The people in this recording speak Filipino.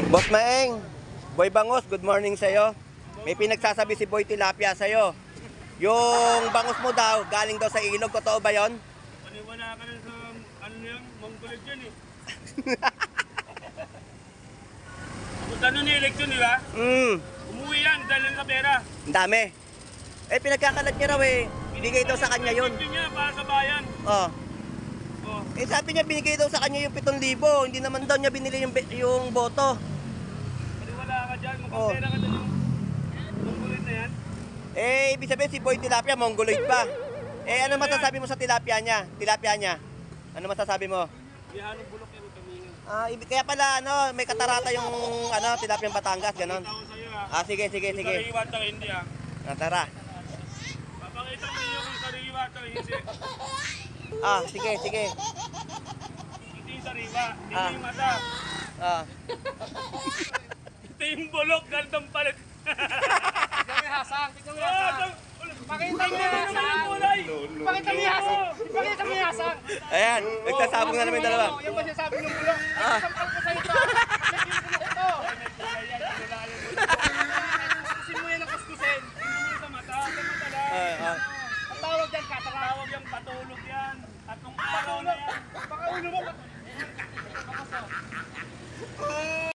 Boss Maeng, Boy Bangus, good morning sa'yo. May pinagsasabi si Boy Tilapia sa'yo. Yung bangus mo daw, galing daw sa ilog, totoo ba yon? Paniwala ka na sa, ano yun, Mongolic yun eh. Kung ano ni eleksyon, di ba? Umuwi yan, dahil sa pera. Ang dami. Eh, pinagkakalat niya raw eh. Binigay daw sa kanya yun. Eleksyon niya, para sa bayan. Oh. Oh. Eh, sabi niya, binigay daw sa kanya yung 7,000. Hindi naman daw niya binili yung boto. Paniwala ka dyan, mukhang Oh. pera ka dyan yung Mongolic na yan. Eh, ibig sabihin si Boy Tilapia, mongoloid pa. Eh, ano masasabi mo sa tilapia niya? Tilapia niya? Ano masasabi mo? Bihanong bulok yan, kamingin. Kaya pala, ano, may katarata yung, ano, tilapiang Batangas, ganon. Tao sa'yo ha. Sige. Sariwa at hindi ha. Tara. Papakita ko ninyo kung sariwa at hindi. Sige. Ito yung sariwa, ito yung mata. Ito yung bulok, gandang palit. Tignan mo yung hasang. Pakita mo yung hasang. Pakita mo yung hasang. Pakita mo yung hasang. Ayan, nagsasabong na namin dalawa. Yan ba sinasabi ng bulok? Sampal ko sa'yo ito.